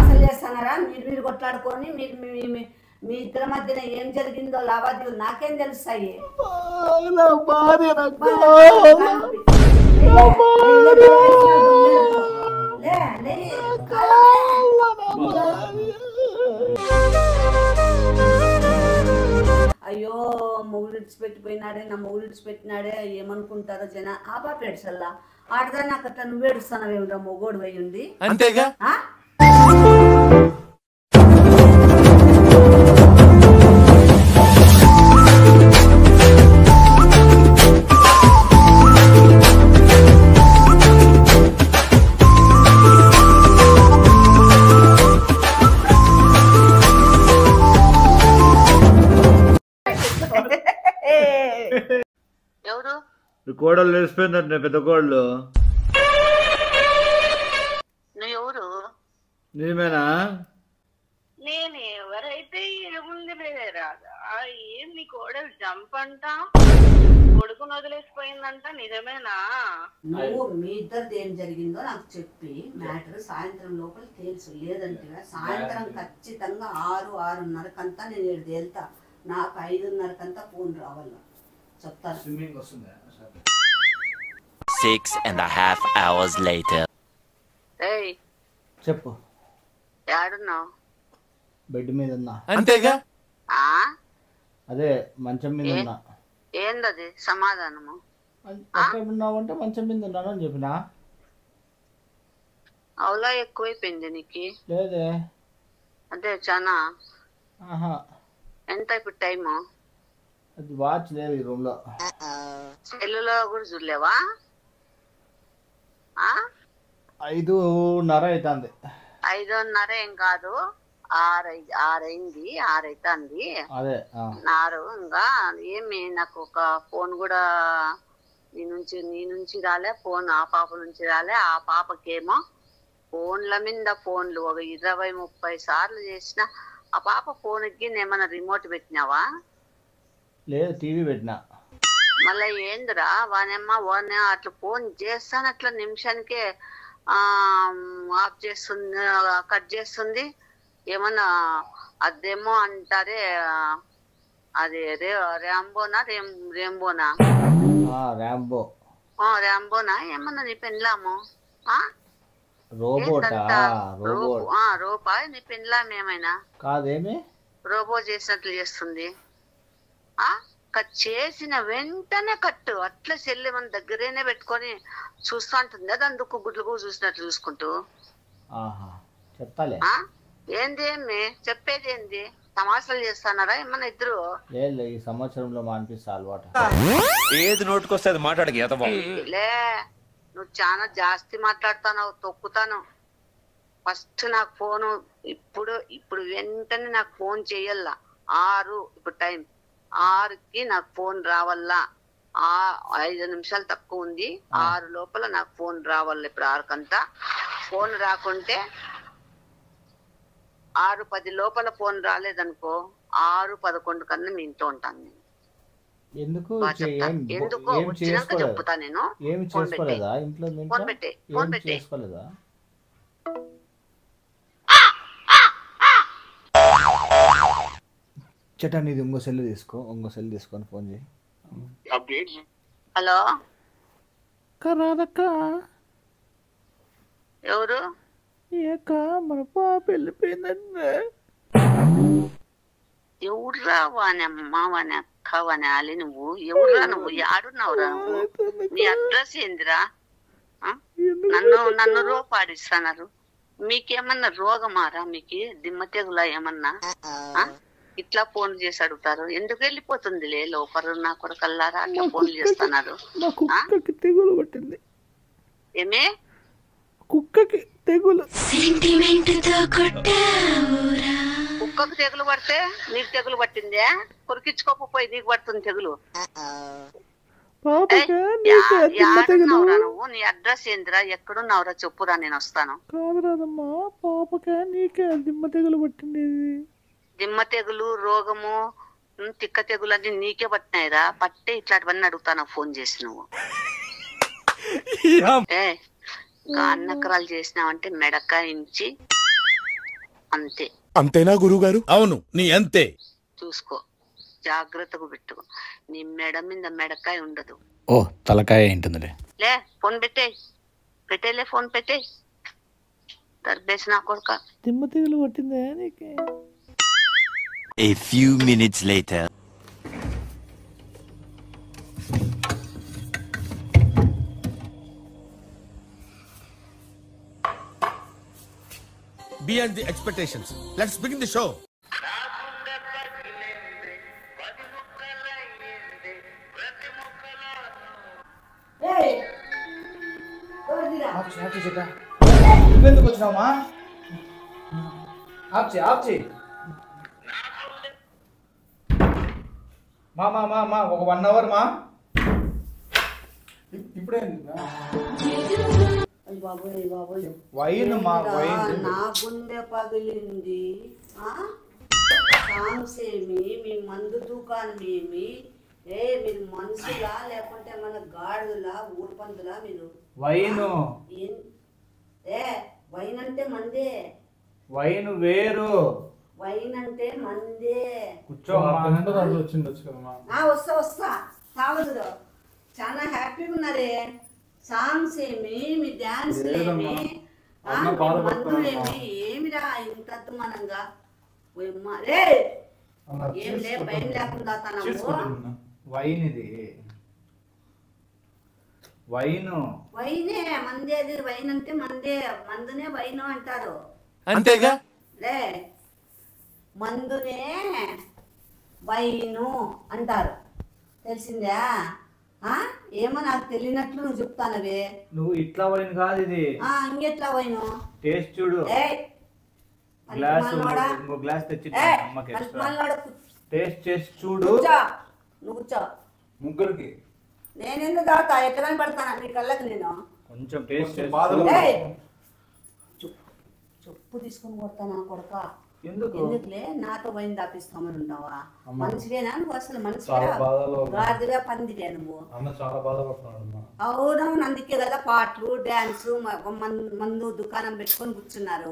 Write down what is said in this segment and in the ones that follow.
అసలు చేస్తున్నారా మీరు కొట్లాడుకొని మీ ఇద్దరి మధ్యన ఏం జరిగిందో లావాదేవీలు నాకేం తెలుస్తాయి. అయ్యో మొగుడు విడిచిపెట్టిపోయినాడే, నా మొగుడు విడిచిపెట్టినాడే ఏమనుకుంటారో జన. ఆ పాప ఏడ్చల్లా ఆడదాన్ని అక్కడ నువ్వు ఏడుస్తున్నావేమిరా మొగోడు పోయి ఉండి. అంతేగా కోడలు లేచిపోయిందంటే పెద్ద కోడలు. ఎవరు? నీమేనా? నేను ఎవరైతే ఏముంది ఏం నీ కోడలు జంప్ అంట, కొడుకును వదిలేసిపోయిందంట, నిజమేనా? నువ్వు మీ ఇద్దరిది ఏం జరిగిందో నాకు చెప్పి మ్యాటర్ సాయంత్రం లోపల తెలుసు. లేదంటే సాయంత్రం ఖచ్చితంగా 6-6:30కంతా నేను ఏడు తేలుతా. నాకు 5:30కంతా ఫోన్ రావాల చెప్తాను. 6.5 hours later. చెప్పు. ఏడున్నావు? బెడ్ మీద ఉన్నా. అంతేగా? అదే మంచం మీద ఉన్నా. ఏందది సమాధానము? ఎక్కడ ఉన్నావంటే మంచం మీద ఉన్నాను అని చెప్పినా. అవులా ఎక్కువైపోయింది నీకు? లేదే. అదే చాలా. ఎంత ఇప్పుడు టైము? అది వాచ్ లేదు ఈ రూమ్ లో. సెల్లులో కూడా చూడలేవా? 5:30 అవుతుంది. 5:30 ఏం కాదు, 6 అయింది, 6 అవుతుంది. అదే 6 ఇంకా ఏమి నాకు ఒక ఫోన్ కూడా నీ నుంచి రాలే, ఫోన్ ఆ పాప నుంచి రాలే. ఆ పాపకేమో ఫోన్ల మీద ఫోన్లు ఒక 20-30 సార్లు చేసిన. ఆ పాప ఫోన్కి ఏమన్నా రిమోట్ పెట్టినావా? లేదు, టీవీ పెట్టినా. మళ్ళీ ఏందిరా వానే అట్లా ఫోన్ చేస్తాను, అట్లా నిమిషానికే ఆఫ్ చేస్తుంది, కట్ చేస్తుంది. ఏమన్నా అదేమో అంటారే, అది ర్యాంబోనా రేంబోనా? ర్యాంబోనా ఏమన్నా నీ పెళ్ళాము? రోబా నీ పెళ్ళాము ఏమైనా కాదేమి? రోబో చేసినట్లు చేస్తుంది. చేసిన వెంటనే కట్టు అట్లా చెల్లి మన దగ్గరేనే పెట్టుకొని చూస్తా ఉంటుంది. అది అందుకు గుడ్లు చూసినట్లు చూసుకుంటూ. చెప్పాలి. ఏంది ఏమి చెప్పేది? ఏంది తమాషాలు చేస్తున్నారా ఏమన్నా ఇద్దరు? లేదు, ఈ సంవత్సరంలో మానిపిస్తా అలవాటు. ఏది నోటుకొస్తే అది మాట్లాడక లే, నువ్వు చాలా జాస్తి మాట్లాడుతావు, తొక్కుతాను. ఫస్ట్ నాకు ఫోను ఇప్పుడు వెంటనే నాకు ఫోన్ చెయ్యాల. 6 ఇప్పుడు టైం, 6కి నాకు ఫోన్ రావాలా. 5 నిమిషాలు తక్కువ ఉంది, 6 లోపల నాకు ఫోన్ రావాల. ఇప్పుడు 6కంతా ఫోన్ రాకుంటే 6:10 లోపల ఫోన్ రాలేదనుకో, 6:11 కన్నా మీ ఇంట్లో ఉంటాను నేను. ఎందుకు వచ్చినాక చెప్తా నేను. ఫోన్ పెట్టే. చటా నీది ఇంకో సెల్ తీసుకొని ఫోన్ చేయి. హలో, కరాదక్క. ఎవరు? మన పాప వెళ్ళిపోయిందంటే. ఎవరురా వాని అమ్మ, వాని అక్క, వాని ఆలి? నువ్వు ఎవరురా? నువ్వు ఆడున్నావురా? నువ్వు నీ అడ్రస్ ఏందిరా? నన్ను రోపాడిస్తున్నారు. మీకేమన్నా రోగమారా? మీకు దిమ్మ తెగులా ఏమన్నా? ఇట్లా ఫోన్ చేసి అడుగుతారు. ఎందుకు వెళ్ళిపోతుంది లోపల నా కొరకల్లారా అట్లా ఫోన్లు చేస్తున్నారు? తెగులు పట్టింది. ఏమే? కుక్కకి తెగులు. కుక్కకు తెగులు పడితే నీకు తెగులు పట్టిందే? కొరికించుకోకపోయి నీకు పడుతుంది తెగులు. నువ్వు నీ అడ్రస్ ఏందిరా? ఎక్కడున్నావురా చెప్పురా, నేను వస్తాను. కాదురాదమ్మా, పాపకే నీకే దిమ్మ తెగులు పట్టింది. దిమ్మ తెగులు రోగము తిక్క తెగులన్నీ నీకే పట్టినాయిరా, పట్టే ఇట్లాంటివన్నీ అడుగుతాను ఫోన్ చేసి నువ్వు. ఏ కాన్నకరాలు చేసినావంటే మెడకాయించి అంతే. అంతేనా గురుగారు? అవును, నీ అంతే. చూసుకో, జాగ్రత్తగా పెట్టుకో. నీ మెడ మీద మెడకాయ ఉండదు. ఓ తలకాయ ఏంటుందిలే. లే ఫోన్ పెట్టేలే ఫోన్ పెట్టే. దర్బేసి నా కొడుక. తిమ్మ తెగులు పట్టిందే నీకే. A few minutes later. Beyond the expectations. Let's begin the show. నువ్వెందుకు వచ్చినావమ్మా? ఆప్చి మా ఒక 1 అవర్ మా. ఇప్పుడే వైన్ మా వైన్. నా గుండె పగిలింది. సాంగ్స్ ఏమి, మీ మందు దుకాణం ఏమి? మీరు మనుషులా లేకుంటే మన గాడులా ఊరుపందులా మీరు? వైన్ వైన్ అంటే మందే. వైన్ వేరు. వైన్ అంటే మందే. వస్తా తాగదు. చాలా హ్యాపీగా ఉన్నారే. సాంగ్స్ ఏమి, మీ డాన్స్ ఏమి, మందులు ఏమిరా ఇంత అద్దుమానంగా? ఏం లే భయం లేకుండా తనము. వైన్ ఇది వైనే మందేది. వైన్ అంటే మందే. మందునే వైను అంటారు. అంతేగా? లే మందునే వైను అంటారు. తెలిసిందా? ఏమో నాకు తెలియనట్లు నువ్వు చెప్తానవే. నువ్వు ఇట్లా వైన్ కాదు ఇది. ఇంకెట్లా వైను? టేస్ట్ చూడు. గ్లాస్ తెచ్చి టేస్ట్ చేసి చూడు. నువ్వు కూర్చో. ముగ్గురికి నేనెందుకు తాగుతా? ఎట్లా కనపడతానా నీ కళ్ళకి? నేను కొంచెం టేస్ట్ చెప్పు తీసుకొని కొడతానా కొడక? ఎందుకు? ఎందుకులే నాతో వైన్ దాపిస్తామని ఉన్నావా? మనిషివేనా నువ్వు? అసలు మనిషివే గాడిదివే పందివే నువ్వు? అవునవును, అందుకే కదా పాటలు డాన్స్ మందు దుకాణం పెట్టుకొని కూర్చున్నారు.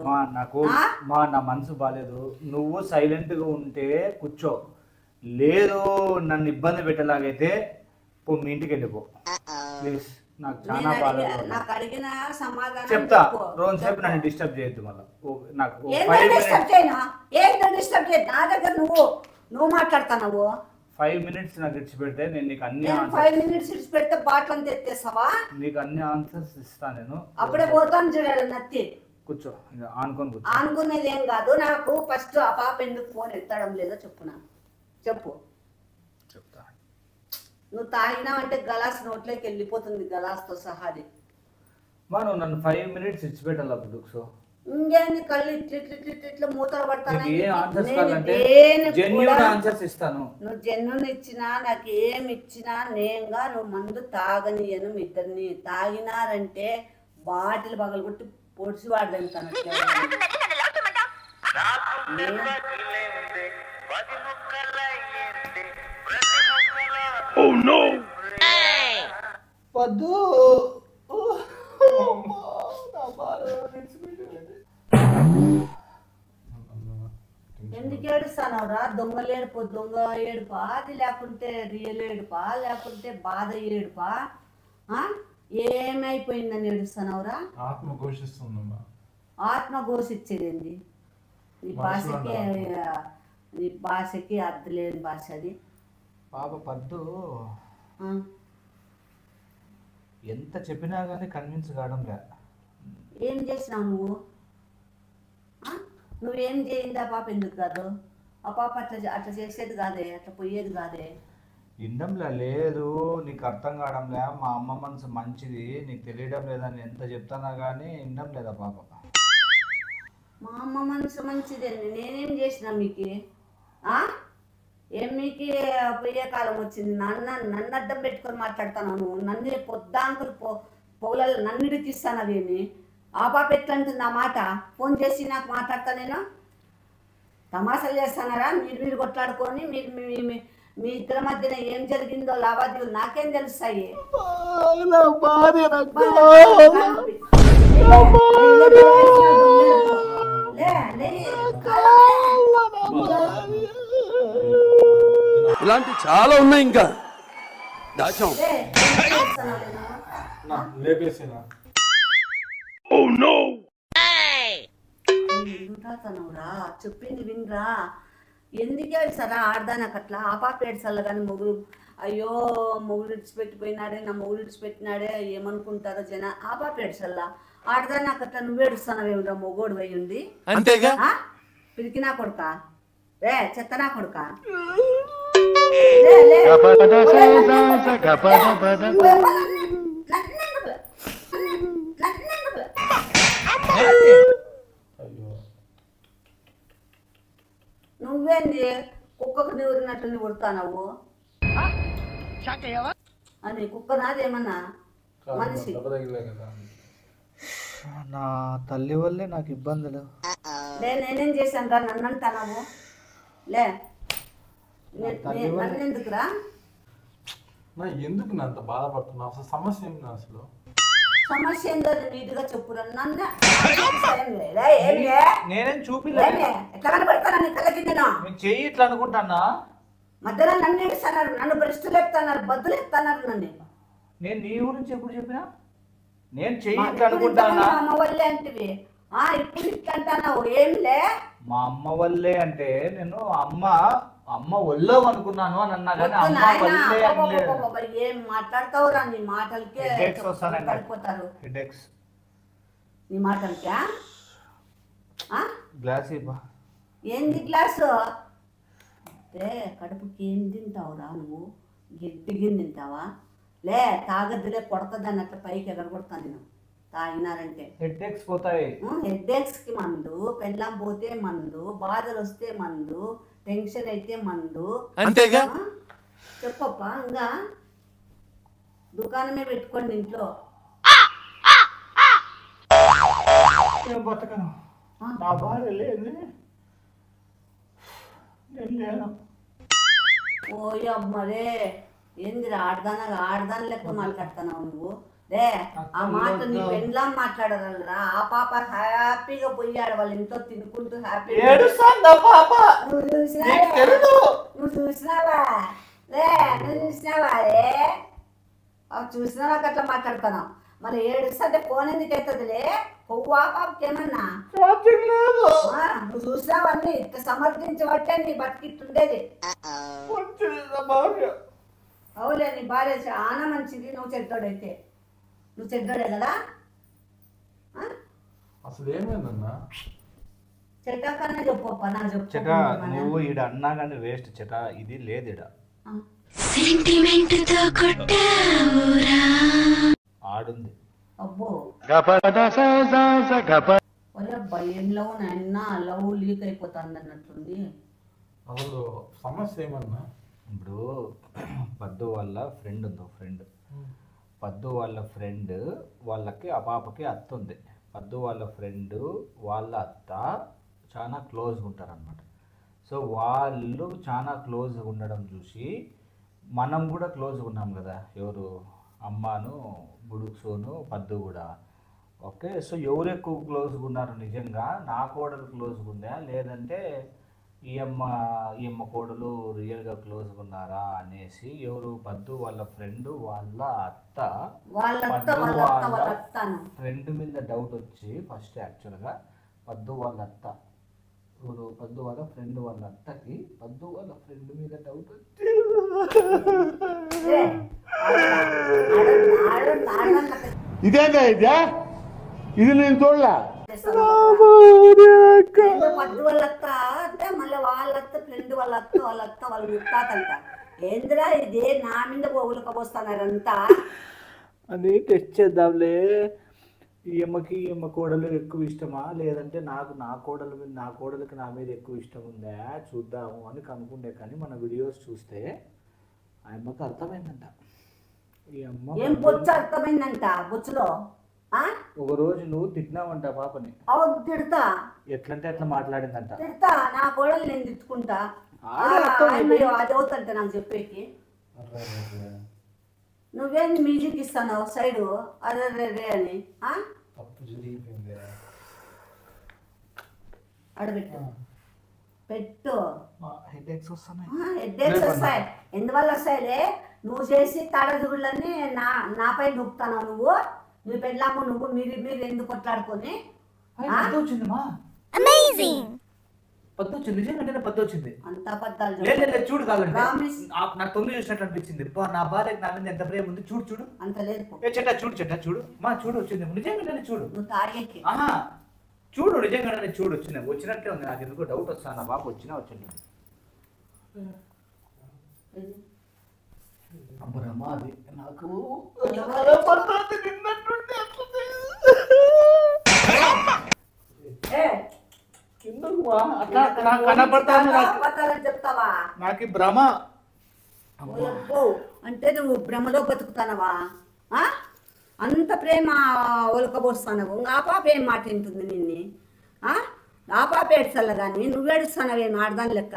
నా మనసు బాలేదు. నువ్వు సైలెంట్ గా ఉంటే కూర్చో. లేదు నన్ను ఇబ్బంది పెట్టేలాగైతే మీ ఇంటికి వెళ్ళిపో ప్లీజ్. నాకు చాలా బాధ. నాకు అడిగిన సమాధానం చెప్తా. రోజు సేపు నన్ను డిస్టర్బ్ చేయొద్దు. మళ్ళీ నాకు డిస్టర్బ్ చేయను. ఏంటో డిస్టర్బ్ చేయదు. నా దగ్గర నువ్వు మాట్లాడుతున్నావు. 5 minutes నాకు ఇచ్చి పెడితే నేను నీకు అన్ని 5 minutes ఇచ్చి పెడితే బాటలు అంతా ఎత్తేస్తావా? నీకు అన్ని ఆన్సర్స్ ఇస్తాను నేను. అప్పుడే పోతాను చూడాలి. నత్తి కూర్చో. ఆనుకొని కూర్చో. ఆనుకునేది ఏం కాదు. నాకు ఫస్ట్ ఆ పాప ఎందుకు ఫోన్ ఎత్తడం లేదో చెప్పు. నాకు చెప్పు. చెప్తా. నువ్వు తాగినావంటే గలాస్ నోట్లోకి వెళ్ళిపోతుంది, గలాస్తో సహాది. మనం నన్ను 5 minutes ఇచ్చి పెట్టాలి. అప్పుడు సో ఇంకేంది కళ్ళు ఇట్లా మూతలు పడతాను. నువ్వు జెన్యున్ ఇచ్చినా నాకు ఏమి ఇచ్చినా నేనుగా నువ్వు మందు తాగనియను. మీ ఇద్దరిని తాగినారంటే బాటిల్ పగలగొట్టి పొడిచి వాడదంటాను. వద్దు. ఎందుకు ఏడుస్తానవరా? దొంగలు ఏడుపు, దొంగ ఏడుపా అది? లేకుంటే రియల్ ఏడుపా? లేకుంటే బాధ ఏడుపా? ఏమైపోయిందని ఏడుస్తానవరా? ఆత్మ ఘోషిస్తుందమ్మా. ఆత్మ ఘోషించేది నీ భాషకి అర్థం లేని భాష అది. పాప పద్దు ఎంత చెప్పినా కానీ కన్విన్స్ కావడం లే. ఏం చేసినావు నువ్వేం చేయింది? ఆ పాప ఎందుకు కాదు? ఆ పాప అట్లా చేసేది కాదే, అట్లా పోయేది కాదే. ఇండంలే. లేదు నీకు అర్థం కావడంలే. మా అమ్మ మనసు మంచిది, నీకు తెలియడం లేదని ఎంత చెప్తానా కానీ ఇండం లేదా పాప. మా అమ్మ మనసు మంచిదండి. నేనేం చేసినా మీకు? ఏం మీకు పోయే కాలం వచ్చింది? నన్ను అడ్డం పెట్టుకొని మాట్లాడతాను. నువ్వు నన్ను పొద్దాంకులు పొగలలో నన్ను ఇడికిస్తాను. అవేమి ఆ పాప ఎట్లా అంటుంది ఆ మాట? ఫోన్ చేసి నాకు మాట్లాడతా నేను. తమాషాలు చేస్తున్నారా? మీరు కొట్లాడుకొని మీరు మీ ఇద్దరి మధ్యన ఏం జరిగిందో లావాదేవీలు నాకేం తెలుస్తాయి? ఇలాంటి చాలా ఉన్నాయి ఇంకా దాచాం. లేపేసినా చెప్పింది వినరా? ఎందుకు ఏడ్చారా? ఆడదానికి అట్లా ఆ పాప ఏడ్చాలి కానీ మొగుడు అయ్యో మొగుడు ఇడిచిపెట్టిపోయినాడే, నా మొగుడు ఇడిచిపెట్టినాడే ఏమనుకుంటారో జన. ఆ పాప ఏడ్చల్లా. ఆడదానికి అట్లా నువ్వు ఏడుస్తున్నావేమిరా మొగోడు అయి ఉండి? అంతేగా. పిరికినా కొడుక, రే చెత్తనా కొడుక. నువ్వేంది కుక్కకు నివరినట్టు నివురుతావు అని? కుక్క నాదేమన్నా మనిషి? నా తల్లి వల్లే నాకు ఇబ్బందులు. నేనేం చేశాను రా నన్ను అంటావు? లే నన్ను ఎందుకురా? ఎందుకు అంత బాధపడుతున్నా? అసలు సమస్య ఏంటి? అసలు సమస్య ఏందో నీట్గా చెప్పురా. నన్ను నేనేం చూపిలేదు. ఎట్లా కనబడతాను నీ కళ్ళ కింద? చెయ్యి ఇట్లా అనుకుంటానా? మధ్యలో నన్ను ఏడుస్తున్నారు, నన్ను బ్రష్టులు ఎత్తున్నారు, బద్దులు ఎత్తున్నారు నన్ను. నేను నీ గురించి ఎప్పుడు చెప్పినా? నేను చెయ్యి ఇట్లా అనుకుంటానా? అమ్మ వల్లే అంటివి, ఇప్పుడు ఇట్లా అంటున్నావు. ఏంలే మా అమ్మ వల్లే అంటే నేను అమ్మ ఒళ్ళో అనుకున్నాను అని అన్నా కానీ అమ్మ వల్లే అనలేదు. ఏం మాట్లాడతావురా? నీ మాటలకే పడిపోతారు. నీ మాటలకే గ్లాస్ ఇవ్వ. ఏంది గ్లాసు? కడుపుకి ఏం తింటావురా నువ్వు? గిడ్డిగి తింటావా? లే తాగద్దులే కొడతది అన్నట్టు పైకి ఎగరగొడతాను నేను తాగినారంటే. హెడ్ఏక్స్ పోతాయి. హెడ్ఏక్స్కి మందు, పెళ్ళాం పోతే మందు, బాధలు వస్తే మందు, టెన్షన్ అయితే మందు. అంతేగా. చెప్పప్ప ఇంకా దుకాణమే పెట్టుకోండి ఇంట్లో. బతకను, నా భార్య లేదు, నేను లేను. ఓయమ్మరే ఏందిరా ఆడదాని లెక్క మాట్లాడుతున్నావు నువ్వు? రే ఆ మాట నీ పెళ్ళా మాట్లాడగలరా? ఆ పాప హ్యాపీగా పోయాడు వాళ్ళ ఇంట్లో తినుకుంటూ హ్యాపీగా. నువ్వు చూసినావా? రే నువ్వు చూసినావా? రే చూసినా నాకు అట్లా మాట్లాడుతున్నావు. మరి ఏడుస్తుంటే ఫోన్ ఎందుకు అవుతుందిలే? కొవ్వా పాపకి ఏమన్నా? నువ్వు చూసినావన్నీ ఇట్లా సమర్థించబట్టే నీ బతికిట్టుండేది. అవులే నీ భార్య చాలా మంచిది, నువ్వు చెడ్డోడైతే. నువ్వు చెడ్డోడే కదా? అసలు ఏమైందన్నా? చెడ్డకన్నా చెప్పు నా చెప్పు. చెట నువ్వు ఈడ అన్నా కానీ వేస్ట్ చెట. ఇది లేదు ఈడ. ఆడుంది. అబ్బో భయంలో నాయన లవ్ లీక్ అయిపోతుంది అన్నట్టుంది. అసలు సమస్య ఏమన్నా? ఇప్పుడు పద్దు వాళ్ళ ఫ్రెండ్ ఉంది. పద్దు వాళ్ళ ఫ్రెండ్ వాళ్ళకి ఆ పాపకి అత్త ఉంది. పద్దు వాళ్ళ ఫ్రెండ్ వాళ్ళ అత్త చాలా క్లోజ్గా ఉంటారనమాట. సో వాళ్ళు చాలా క్లోజ్గా ఉండడం చూసి మనం కూడా క్లోజ్గా ఉన్నాం కదా. ఎవరు? అమ్మాను, బుడుక్సోను, పద్దు కూడా. ఓకే. సో ఎవరు ఎక్కువ క్లోజ్గా ఉన్నారు? నిజంగా నా కోడలు క్లోజ్గా ఉందా లేదంటే ఈ అమ్మ కోడలు రియల్గా క్లోజ్గా ఉన్నారా అనేసి ఎవరు? పద్దు వాళ్ళ ఫ్రెండ్ వాళ్ళ అత్త ఫ్రెండ్ మీద డౌట్ వచ్చి ఫస్ట్ యాక్చువల్గా పద్దు వాళ్ళ అత్త పద్దు వాళ్ళ ఫ్రెండ్ వాళ్ళ అత్తకి పద్దు వాళ్ళ ఫ్రెండ్ మీద డౌట్ వచ్చి ఇదేంటా ఇది నేను చూడలే. పద్దు వాళ్ళ అత్త అంటే మళ్ళీ వాళ్ళత్త ఫ్రెండ్ వాళ్ళ అత్త వాళ్ళ ముత్తాతంట. ఏంద్రా ఇది నా మీద పోగులకపోస్తున్నారంతా అని టెస్ట్ చేద్దాంలే. ఈ అమ్మ కోడలు ఎక్కువ ఇష్టమా లేదంటే నాకు నా కోడలికి నా మీద ఎక్కువ ఇష్టం ఉందా చూద్దాము అని కనుక్కుండే. కానీ మన వీడియోస్ చూస్తే ఆ అమ్మకి అర్థమైందంట. ఈ అమ్మ ఏం బొచ్చు అర్థమైందంట? బొచ్చులో ఆ? ఒక రోజు నువ్వు తిట్టినావంట పాపని. అవును తిడతా ఎట్లంటే అట్లా మాట్లాడిందంట. తిడతా, నా కోడలు నేను తిట్టుకుంటా. అది అవుతుంటే నాకు చెప్పేకి నువ్వేంది మ్యూజిక్ ఇస్తాను సైడు అరే రే రే అని తప్పు జరిగిపోయింది. అడబెట్టు పెట్టు. హెడేక్స్ వస్తున్నాయి. హెడ్ఏక్స్ వస్తాయి. ఎందువల్ల వస్తాయిలే? నువ్వు చేసి తాడదుగుళ్ళని నాపై నొప్పుతావు. నువ్వు పెళ్ళాము నువ్వు మీరు ఎందుకు కొట్లాడుకొని పద్దు వచ్చింది, నిజంగానే పద్దు వచ్చింది. అంత అబద్ధాలు లేదు చూడు కావాలంటే నాకు 9 చూసినట్టు అనిపించింది. నా భార్యకి నా మీద ఎంత ప్రేమ ఉంది చూడు చూడు. అంత లేదు చెట్ట చూడు చెట్ట చూడు మా చూడు వచ్చింది నిజంగానే చూడు. నువ్వు తాగేకి చూడు నిజంగానే చూడు వచ్చినట్లే ఉంది. నాకు ఎందుకు డౌట్ వస్తాను. నా బాబు వచ్చింది అబ్బరమ్మా అది నాకు చెప్తావా నాకు భ్రమ అంటే నువ్వు భ్రమలో బతుకుతానవా? అంత ప్రేమ ఒలకబోస్తానవు. ఆ పాప ఏం మాట వింటుంది నిన్ను? ఆ పాప ఏడ్చల్ల కానీ నువ్వు ఏడుస్తానవేం ఆడదాని లెక్క?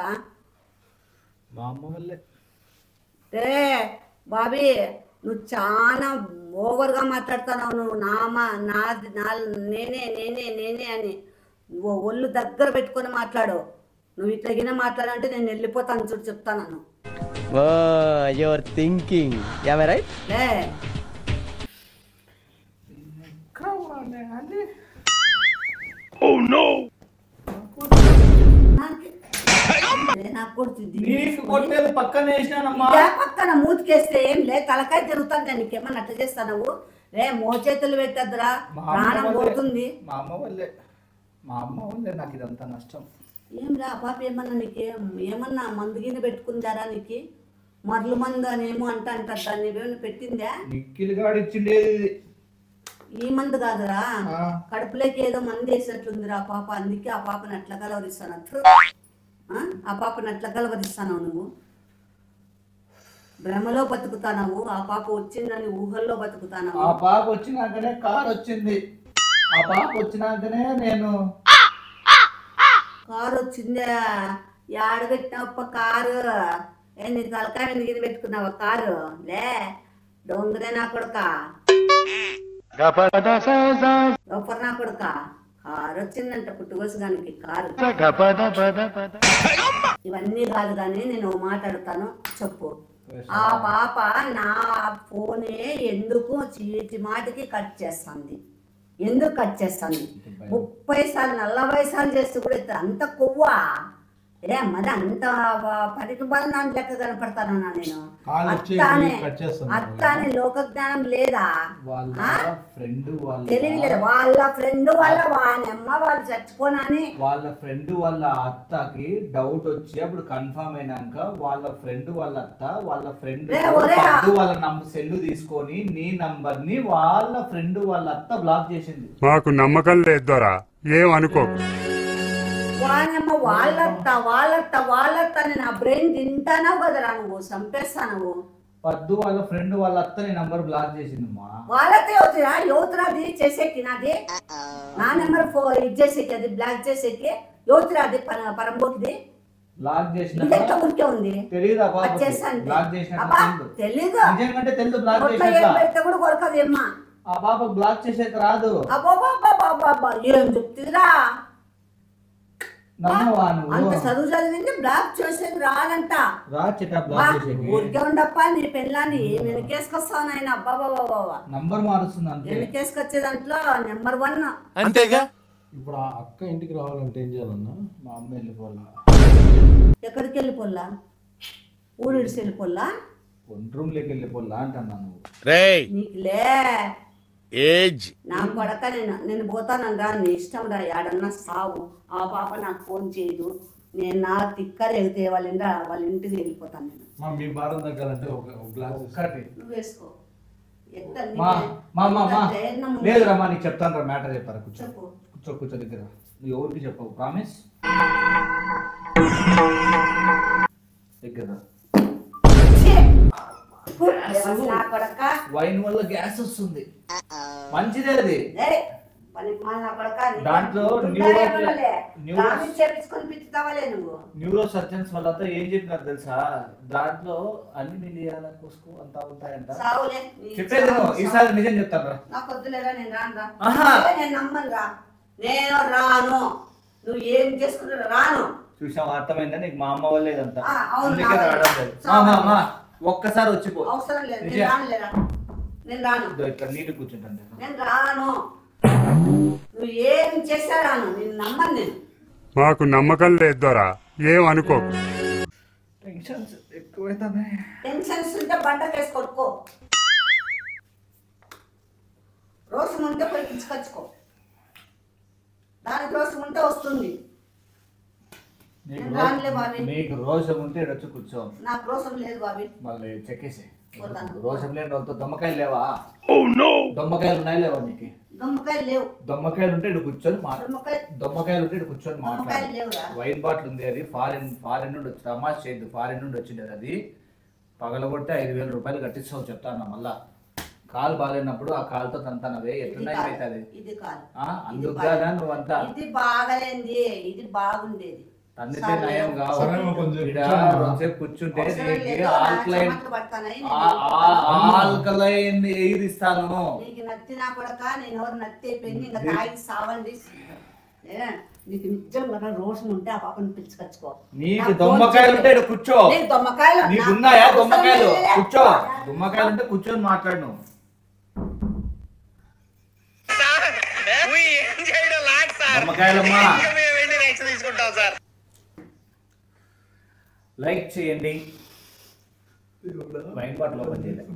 మా అమ్మ వల్లే. రే బాబీ నువ్వు చాలా ఓవర్గా మాట్లాడుతున్నావు. నువ్వు నేనే నేనే నేనే అని ఒళ్ళు దగ్గర పెట్టుకొని మాట్లాడు. నువ్వు ఇట్లా గిన మాట్లాడంటే నేను వెళ్ళిపోతాను చూడు చెప్తాను. పక్కన మూతికేస్తే ఏం లే తలకాయ తిరుగుతాను. నీకేమన్నా అట్లా చేస్తాను రే మోచేతులు పెట్టద్దురా ప్రాణం పోతుంది. మా అమ్మ వల్లే నాకు ఇదంతా నష్టం. ఏం రా పాప ఏమన్నా ఏమన్నా మందు గిన్నె పెట్టుకుందారా నీకు? మరలు మందు అనేమో అంటారు దాన్ని ఏమైనా పెట్టిందా? నిక్కిలిగాడు ఇచ్చిండేది ఈ మందు కాదురా, కడుపులోకి ఏదో మందు వేసినట్లుందిరా పాప. అందుకే ఆ పాపని అట్లా కలవరిస్తాను. ఆ పాపని అట్లా కలవరిస్తాను. నువ్వు భ్రమలో బతుకుతావు. ఆ పాప వచ్చిందని ఊహల్లో బతుకుతాను. ఆ పాప వచ్చినాకనే కారు వచ్చింది. ఆ పాప వచ్చినాకనే నేను కారు వచ్చిందా? ఆడబెట్టినప్ప కారు నీ తలకాయ మీద పెట్టుకున్నావా కారు? లే దొంగదే నా కొడుక నా కొడుక కారు వచ్చిందంట పుట్టుకోసగానికి కారు. ఇవన్నీ కాదు కానీ నేను మాట్లాడతాను చెప్పు. ఆ పాప నా ఫోనే ఎందుకు చీటి మాటికి కట్ చేస్తుంది? ఎందుకు కట్ చేస్తుంది? 30 సార్లు 40 సార్లు చేస్తే కూడా అంత కొవ్వా? మరి అంత పరికి బలం లెక్క కనపడతానన్నా నేను? అత్తానే లోక జ్ఞానం లేదా? తెలివి లేదా? వాళ్ళ ఫ్రెండ్ వాళ్ళ వానమ్మ వాళ్ళు చచ్చిపోనాని వాళ్ళ ఫ్రెండ్ వాళ్ళ అత్తకి డౌట్ వచ్చి అప్పుడు కన్ఫర్మ్ అయినాక వాళ్ళ ఫ్రెండ్ వాళ్ళ అత్త వాళ్ళ ఫ్రెండ్ వాళ్ళ సెల్లు తీసుకొని నీ నంబర్ ని వాళ్ళ ఫ్రెండ్ వాళ్ళ అత్త బ్లాక్ చేసింది. మాకు నమ్మకం లేదోరా ఏం అనుకోకు. వానమ్మ వాళ్ళత్త అని నా బ్రెయిన్ తింటానావు కదరా నువ్వు, చంపేస్తాను. పద్దు వాళ్ళ ఫ్రెండ్ వాళ్ళ అత్తని నంబర్ బ్లాక్ చేసిందమ్మా. వాళ్ళతో యువతరాది చేసేకి నాది నా నెంబర్ ఇది చేసేకి అది బ్లాక్ చేసేకి యువతరాది పరంబోకిది బ్లాక్ చేసిన ఊరికే ఉంది. తెలీదు కూడా కొరకదేమ్మా. ఆ పాప బ్లాక్ చేసేక రాదు. ఏం చెప్తుందిరా? అంత చదువు చదివింది బ్లాక్ చేసేది రాదంట. ఊరికే ఉండప్ప నీ పెళ్ళాన్ని వెనకేసుకొస్తావు నాయన. అబ్బాబాబా నంబర్ మారుస్తుంది. వెనకేసుకొచ్చే దాంట్లో నెంబర్ 1 అంతేగా. ఇప్పుడు ఆ అక్క ఇంటికి రావాలంటే ఏం చేయాలన్నా? మా అమ్మ వెళ్ళిపోలా. ఎక్కడికి వెళ్ళిపోల్లా? ఊరిడిసి వెళ్ళిపోల్లా? రూమ్లోకి వెళ్ళిపోల్లా అంటున్నాను. నీకులే నా కొడక నేను పోతానరా నీ ఇష్టం రా. ఆడన్నా సావు. ఆ పాప నాకు ఫోన్ చేయదు. నేను నా తిక్కలు ఎగితే వాళ్ళ ఇంటికి వెళ్ళిపోతాను. నేను మీ భారం తగ్గాలంటే నువ్వు వేసుకో. లేదురా నీకు చెప్తాను రా. మ్యాటర్ చెప్పారా? కూర్చో దగ్గర. నువ్వు ఎవరికి చెప్పవు ప్రామిస్? దగ్గర నా కొడక వైన్ వల్ల గ్యాస్ వస్తుంది, మంచిదే అది. దాంట్లో న్యూరో సర్జన్స్ వాళ్ళంతా ఏం చెప్పినారు తెలుసా, దాంట్లో అన్ని మిలియాల కోసుకో అంతా ఉంటాయంట. చెప్పేది ఈసారి నిజం చెప్తాను రా. నాకు వద్దులేరా, నేను రాను, నేను నమ్మను రా, నేను రాను, నువ్వు ఏం చేసుకున్నా రాను. చూసావు, అర్థమైందా నీకు? మా అమ్మ వాళ్ళే ఇదంతా, అందుకే రావడం లేదు. ఒక్కసారి వచ్చిపో. అవసరం లేదు, నేను రానులేరా, నేను రాను. ఇక్కడ నీటి కూర్చుంటాను నేను రాను, నువ్వు ఏం చేసా రాను, నేను నమ్మను. నేను మాకు నమ్మకం లేదు దొరా, ఏం అనుకోకు. టెన్షన్స్ ఎక్కువైతున్నాయి. టెన్షన్స్ ఉంటే బండ కేసి కొట్టుకో, రోషం ఉంటే పోయి పిచ్చుకొచ్చుకో, దానికి రోషం ఉంటే వస్తుంది. నీకు రోషం ఉంటే వచ్చి కూర్చో. నాకు రోషం లేదు బాబీ. మళ్ళీ చెక్కేసి రోషం లేని వాళ్ళతో దొమ్మకాయలు లేవా? దొమ్మకాయలు ఉన్నాయి లేవా నీకు? దొమ్మకాయలు లేవు. దొమ్మకాయలు ఉంటే ఇటు కూర్చొని దొమ్మకాయలు ఉంటే ఇటు కూర్చొని మాట్లాడు. వైన్ బాటిల్ ఉంది, అది ఫారిన్ నుండి వచ్చి తమాష చేయద్దు, ఫారిన్ నుండి వచ్చిండేది. అది పగలగొట్టి 5,000 రూపాయలు కట్టిస్తావు చెప్తాను. మళ్ళా కాలు బాగాలేనప్పుడు ఆ కాలుతో తంతానవే ఎట్లున్నాయి ఇది కాదు, అందుకుగా నువ్వంతా ఇది బాగలేంది, ఇది బాగుండేది. అందుకే నయం కూర్చుంటే ఆల్కలైన్ ఎయిర్ ఇస్తాను. నీకు నత్తినా కూడా నేను ఎవరు నత్తి అయిపోయింది, ఇంకా తాగి సావండి. నీకు నిజంగా రోషం ఉంటే ఆ పాపని పిలుచుకొచ్చుకో. నీకు దొమ్మకాయలు ఉంటే కూర్చో. దొమ్మకాయలు నీకు ఉన్నాయా? దొమ్మకాయలు కూర్చో. దొమ్మకాయలు ఉంటే కూర్చొని మాట్లాడు. దొమ్మకాయలమ్మా లైక్ చేయండి, వైన్ బాటిల్ ఓపెన్ చేయలేదు,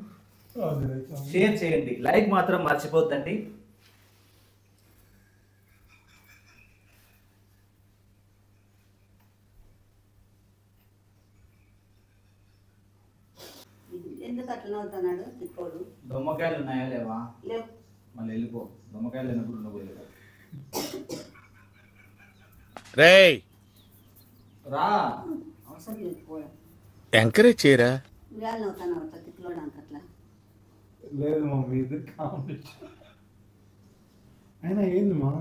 షేర్ చేయండి, లైక్ మాత్రం మర్చిపోద్దండి. ఎందుకు అట్లా అవుతున్నాడు తిప్పోడు? దొమ్మకాయలు ఉన్నాయా లేవా? లేవు. మళ్ళీ వెళ్ళిపో. దొమ్మకాయలు లేనప్పుడు నువ్వు వెళ్ళిపో. రేయ్ రా, అవసరం లేదు, పోయా. ఎంకరేజ్ చేయరా. వేళ్ళు అవుతాను తిప్పులోడానికి అట్లా లేదు మా మీద కాంపిటీషన్. అయినా ఏంది మా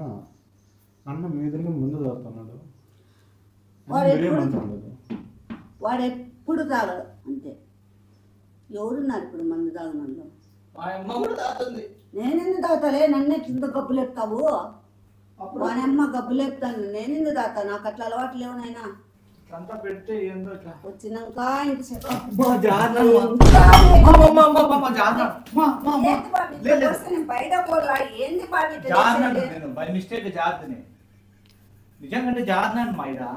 అన్న మీదనే ముందు తాగుతున్నాడు. వాడు ఎప్పుడు తాగడు అంతే. ఎవరున్నారు ఇప్పుడు మందు తాగనంలో? నేనెందుకు తాగుతాలే, నన్నే కింద గబ్బు లేపుతావు. వానమ్మ గబ్బు లేపుతాను, నేనెందుకు తాగుతా? నాకు అట్లా అలవాటు లేవు నాయనా. వచ్చినాక బయట పోలా ఏంది బై మిస్టేక్ జాగ్రత్తని నిజంగా జాగ్రత్త మైరా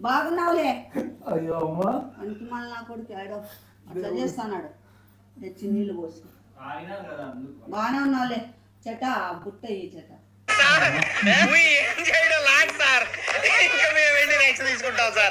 బాగున్నావులే. అయ్యో అమ్మా అంటు మళ్ళీ నా కొడుకు ఆడో అట్లా చేస్తాడు. తెచ్చి నీళ్ళు పోసి బాగానే ఉన్నావులే. చెట బుట్ట ఈ చెట ఏం చేయడం లాగ్ సార్, ఇంకా మేము వెళ్ళి నెక్స్ట్ తీసుకుంటాం సార్.